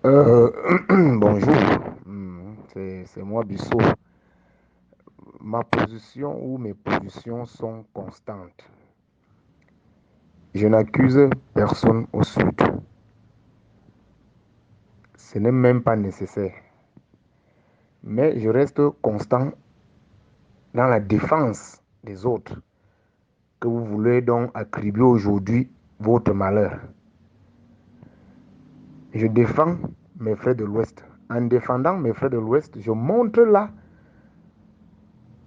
Bonjour. C'est moi Bissot. Ma position ou mes positions sont constantes. Je n'accuse personne au Sud. Ce n'est même pas nécessaire. Mais je reste constant dans la défense des autres que vous voulez donc attribuer aujourd'hui votre malheur. Je défends mes frères de l'Ouest. En défendant mes frères de l'Ouest, je montre là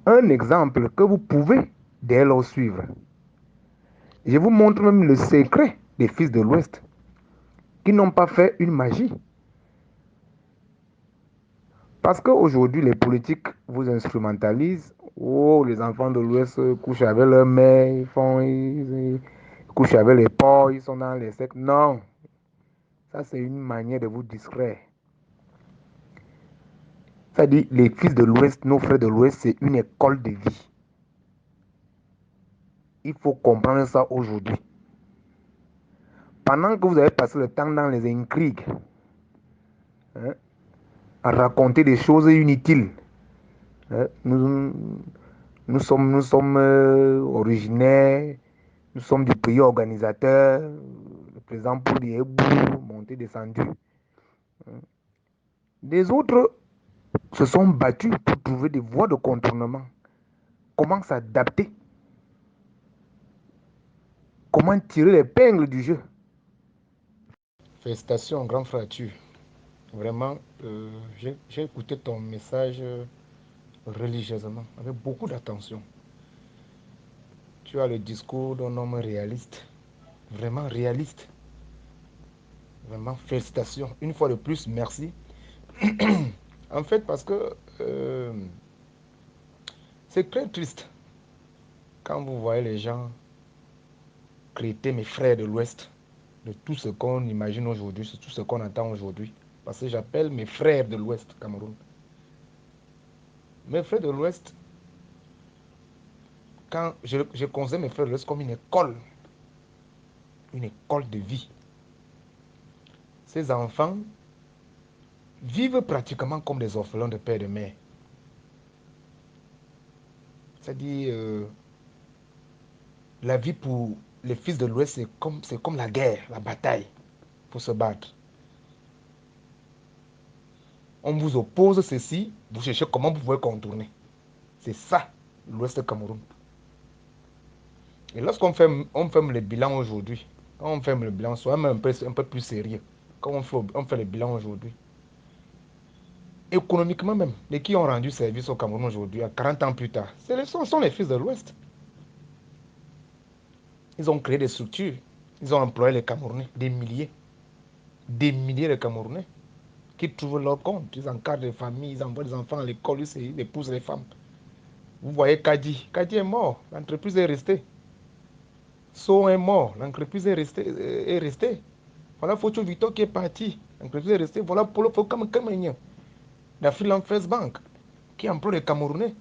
un exemple que vous pouvez dès lors suivre. Je vous montre même le secret des fils de l'Ouest qui n'ont pas fait une magie. Parce qu'aujourd'hui, les politiques vous instrumentalisent. Oh, les enfants de l'Ouest couchent avec leur mère, ils couchent avec les porcs, ils sont dans les sectes. Non, ça c'est une manière de vous distraire. C'est-à-dire, les fils de l'Ouest, nos frères de l'Ouest, c'est une école de vie. Il faut comprendre ça aujourd'hui. Pendant que vous avez passé le temps dans les intrigues, hein, à raconter des choses inutiles, hein, nous sommes originaires, nous sommes du pays organisateur, le président Pouli est monté, descendu. Les autres se sont battus pour trouver des voies de contournement. Comment s'adapter? Comment tirer l'épingle du jeu? Félicitations, grand frère, tu. Vraiment, j'ai écouté ton message religieusement, avec beaucoup d'attention. Tu as le discours d'un homme réaliste, vraiment réaliste. Vraiment, félicitations. Une fois de plus, merci. En fait, parce que c'est très triste quand vous voyez les gens traiter mes frères de l'Ouest de tout ce qu'on imagine aujourd'hui, de tout ce qu'on entend aujourd'hui. Parce que j'appelle mes frères de l'Ouest, Cameroun. Mes frères de l'Ouest, quand je considère mes frères de l'Ouest comme une école de vie. Ces enfants vivent pratiquement comme des orphelins de père et de mère. C'est-à-dire, la vie pour les fils de l'Ouest, c'est comme la guerre, la bataille pour se battre. On vous oppose ceci, vous cherchez comment vous pouvez contourner. C'est ça, l'Ouest Cameroun. Et lorsqu'on fait le bilan aujourd'hui, quand on fait le bilan, soyons un peu plus sérieux. Quand on fait le bilan aujourd'hui, économiquement même, les qui ont rendu service au Cameroun aujourd'hui, à 40 ans plus tard, sont les fils de l'Ouest. Ils ont créé des structures, ils ont employé les Camerounais, des milliers de Camerounais qui trouvent leur compte. Ils encadrent les familles, ils envoient des enfants à l'école, ils épousent les femmes. Vous voyez Kadi, Kadi est mort, l'entreprise est restée. So est mort, l'entreprise est restée. Voilà Focho Vito qui est parti, l'entreprise est restée. Voilà Polo Fokam Kamenye, la freelance First Bank, qui emploie les Camerounais.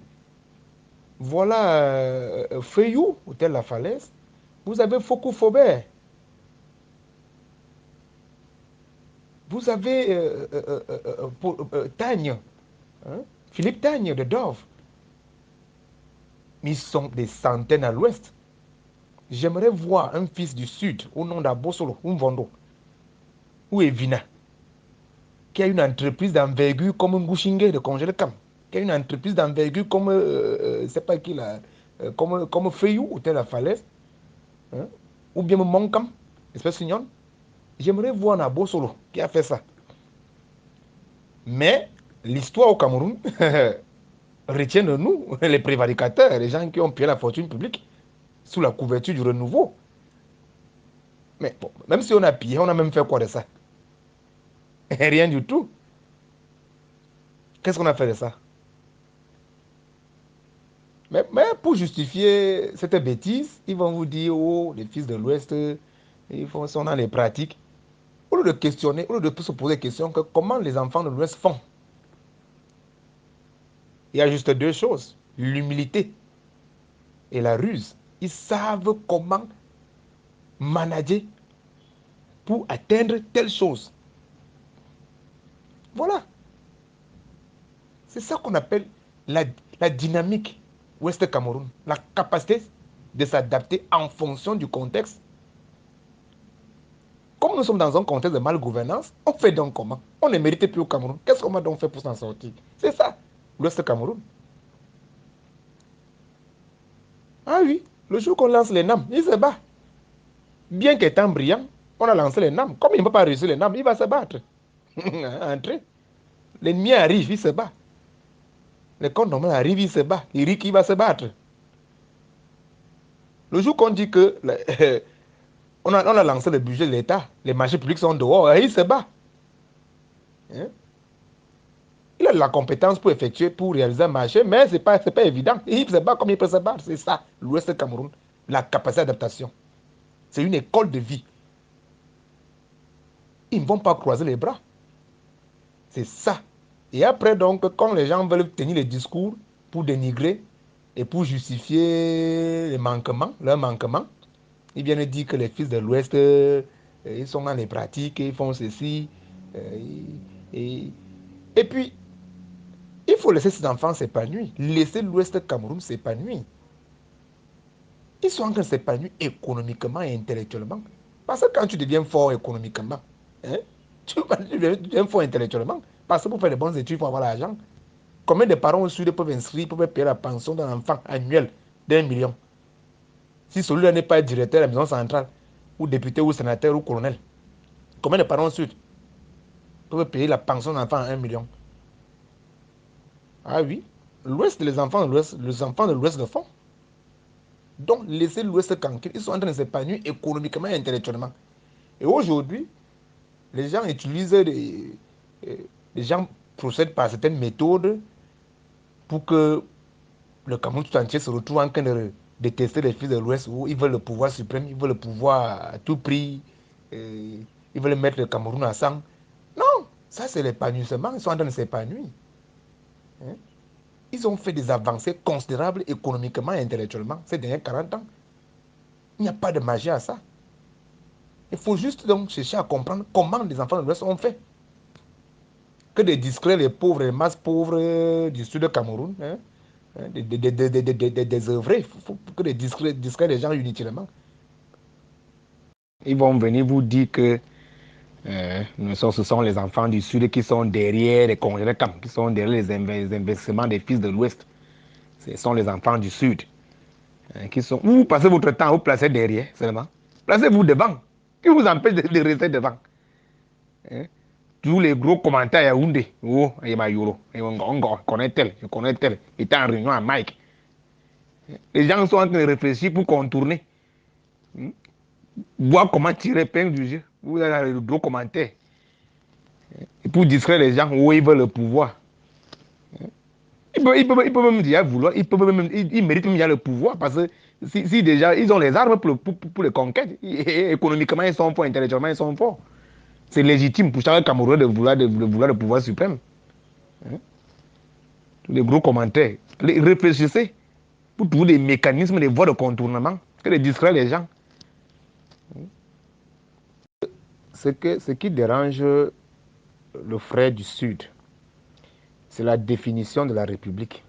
Voilà Feyou, Hôtel La Falaise. Vous avez Fokou Faubert. Vous avez Tagne, hein, Philippe Tagne de Dove. Ils sont des centaines à l'ouest. J'aimerais voir un fils du sud au nom d'Abosolo, Umvondo, ou Evina, qui a une entreprise d'envergure comme Ngushinge de Congélecam, qui a une entreprise d'envergure comme, c'est pas qui là, comme Feyou, Hôtel La Falaise, hein, ou bien Moncam, espèce signonne. J'aimerais voir Nabosolo qui a fait ça. Mais l'histoire au Cameroun retient de nous, les prévaricateurs, les gens qui ont pillé la fortune publique sous la couverture du renouveau. Mais bon, même si on a pillé, on a même fait quoi de ça? Rien du tout. Qu'est-ce qu'on a fait de ça? Mais pour justifier cette bêtise, ils vont vous dire, oh, les fils de l'Ouest, sont dans les pratiques. Au lieu de questionner, au lieu de se poser la question, que comment les enfants de l'Ouest font? Il y a juste deux choses, l'humilité et la ruse. Ils savent comment manager pour atteindre telle chose. Voilà. C'est ça qu'on appelle la dynamique Ouest Cameroun. La capacité de s'adapter en fonction du contexte. Comme nous sommes dans un contexte de malgouvernance, on fait donc comment? On ne mérite plus au Cameroun. Qu'est-ce qu'on va donc faire pour s'en sortir? C'est ça, l'Ouest Cameroun. Ah oui, le jour qu'on lance les NAM, il se bat. Bien qu'étant brillant, on a lancé les NAM. Comme il ne peut pas réussir les NAM, il va se battre. Entrer. L'ennemi arrive, il se bat. Le compte normal arrive, il se bat. Il va se battre. Le jour qu'on dit que on a lancé le budget de l'État, les marchés publics sont dehors, il se bat. Hein? Il a la compétence pour effectuer, pour réaliser un marché, mais ce n'est pas évident. Il se bat comme il peut se battre. C'est ça, l'Ouest Cameroun. La capacité d'adaptation. C'est une école de vie. Ils ne vont pas croiser les bras. C'est ça. Et après, donc, quand les gens veulent tenir les discours pour dénigrer et pour justifier les manquements, leurs manquements, ils viennent dire que les fils de l'Ouest, ils sont dans les pratiques, ils font ceci. euh, et, et puis, il faut laisser ces enfants s'épanouir. Laisser l'Ouest Cameroun s'épanouir. Ils sont en train de s'épanouir économiquement et intellectuellement. Parce que quand tu deviens fort économiquement, hein, tu deviens fort intellectuellement. Parce que pour faire de bonnes études, il faut avoir l'argent. Combien de parents au sud peuvent inscrire, peuvent payer la pension d'un enfant annuel d'1 million? Si celui-là n'est pas directeur de la maison centrale, ou député, ou sénateur, ou colonel, combien de parents au sud peuvent payer la pension d'un enfant à 1 million? Ah oui, l'Ouest, les enfants de l'Ouest le font. Donc, laissez l'Ouest tranquille. Ils sont en train de s'épanouir économiquement et intellectuellement. Et aujourd'hui, les gens utilisent les gens procèdent par certaines méthodes pour que le Cameroun tout entier se retrouve en train de détester les fils de l'Ouest où ils veulent le pouvoir suprême, ils veulent le pouvoir à tout prix, ils veulent mettre le Cameroun à sang. Non, ça c'est l'épanouissement, ils sont en train de s'épanouir. Hein. Ils ont fait des avancées considérables économiquement et intellectuellement ces derniers 40 ans. Il n'y a pas de magie à ça. Il faut juste donc chercher à comprendre comment les enfants de l'Ouest ont fait. Que des discrets, les pauvres, les masses pauvres du sud de Cameroun, hein, des œuvrés, il faut que des discrets, les gens inutilement. Ils vont venir vous dire que ce sont les enfants du Sud qui sont derrière les congés camps, qui sont derrière les investissements des fils de l'Ouest. Ce sont les enfants du Sud qui sont. Vous passez votre temps à vous placer derrière seulement. Placez-vous devant. Qui vous empêche de rester devant? Hein? Tous les gros commentaires à Yaoundé. Oh, il m'a yolo. Je connais tel, je connais tel. Il était en réunion à Mike. Les gens sont en train de réfléchir pour contourner. Hmm? Voir comment tirer épingle du jeu. Vous avez le gros commentaire. Et pour distraire les gens, où ils veulent le pouvoir. Ils peuvent même déjà vouloir, ils méritent même déjà le pouvoir parce que si déjà ils ont les armes pour les conquêtes, et économiquement ils sont forts, intellectuellement ils sont forts. C'est légitime pour chaque Camerounais de vouloir le pouvoir suprême. Hein. Les gros commentaires. Réfléchissez pour trouver des mécanismes, des voies de contournement que de distraire les gens. Ce qui dérange le frère du Sud, c'est la définition de la République.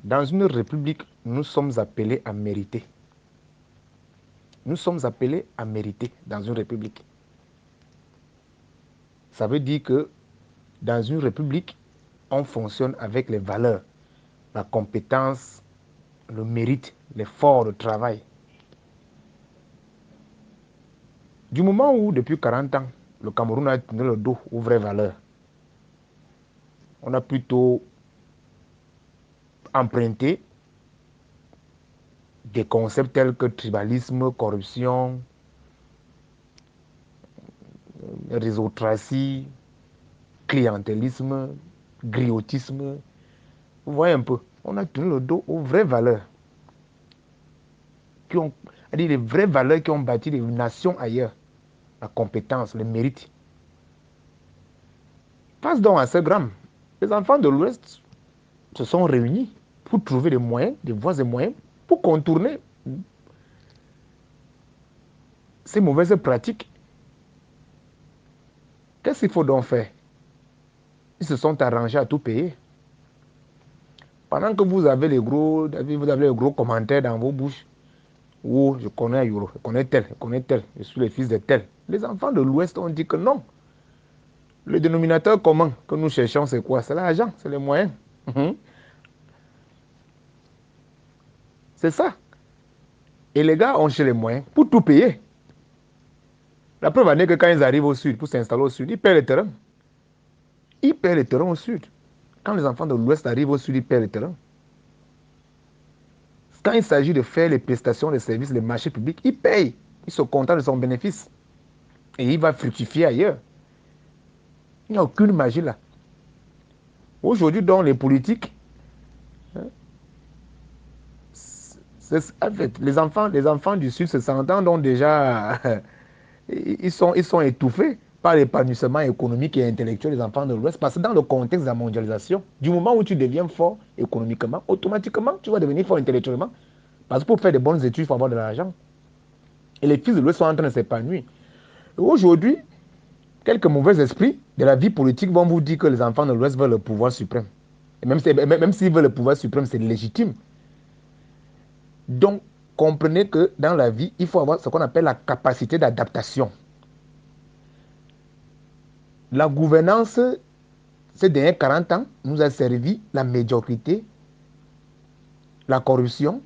Dans une république, nous sommes appelés à mériter. Nous sommes appelés à mériter dans une république. Ça veut dire que dans une république, on fonctionne avec les valeurs, la compétence, le mérite, l'effort, le travail. Du moment où, depuis 40 ans, le Cameroun a tenu le dos aux vraies valeurs, on a plutôt emprunté des concepts tels que tribalisme, corruption, résocratie, clientélisme, griotisme. Vous voyez un peu, on a tenu le dos aux vraies valeurs, les vraies valeurs qui ont bâti les nations ailleurs. La compétence, le mérite. Passe donc à ce gramme. Les enfants de l'Ouest se sont réunis pour trouver des moyens, des voies et moyens pour contourner ces mauvaises pratiques. Qu'est-ce qu'il faut donc faire? Ils se sont arrangés à tout payer. Pendant que vous avez les gros commentaires dans vos bouches. Oh, je connais Euro, je connais tel, je suis le fils de tel. Les enfants de l'Ouest ont dit que non. Le dénominateur commun que nous cherchons, c'est quoi? C'est l'argent, c'est les moyens. Mhm. C'est ça. Et les gars ont cherché les moyens pour tout payer. La preuve en est que quand ils arrivent au sud, pour s'installer au sud, ils perdent le terrain. Ils perdent le terrain au sud. Quand les enfants de l'Ouest arrivent au sud, ils perdent le terrain. Quand il s'agit de faire les prestations, les services, les marchés publics, ils payent. Ils sont contents de son bénéfice. Et il va fructifier ailleurs. Il n'y a aucune magie là. Aujourd'hui, dans les politiques, hein, en fait, les enfants du Sud se sentent donc déjà, ils sont étouffés par l'épanouissement économique et intellectuel des enfants de l'Ouest. Parce que dans le contexte de la mondialisation, du moment où tu deviens fort économiquement, automatiquement, tu vas devenir fort intellectuellement. Parce que pour faire de bonnes études, il faut avoir de l'argent. Et les fils de l'Ouest sont en train de s'épanouir. Aujourd'hui, quelques mauvais esprits de la vie politique vont vous dire que les enfants de l'Ouest veulent le pouvoir suprême. Et même s'ils veulent le pouvoir suprême, c'est légitime. Donc, comprenez que dans la vie, il faut avoir ce qu'on appelle la capacité d'adaptation. La gouvernance, ces derniers 40 ans, nous a servi la médiocrité, la corruption.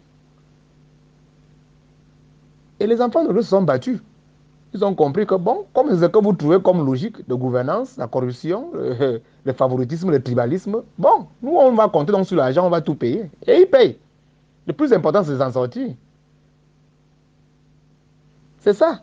Et les enfants de l'Ouest se sont battus. Ils ont compris que, bon, comme ce que vous trouvez comme logique de gouvernance, la corruption, le favoritisme, le tribalisme, bon, nous, on va compter donc sur l'argent, on va tout payer. Et ils payent. Le plus important, c'est de s'en sortir. C'est ça.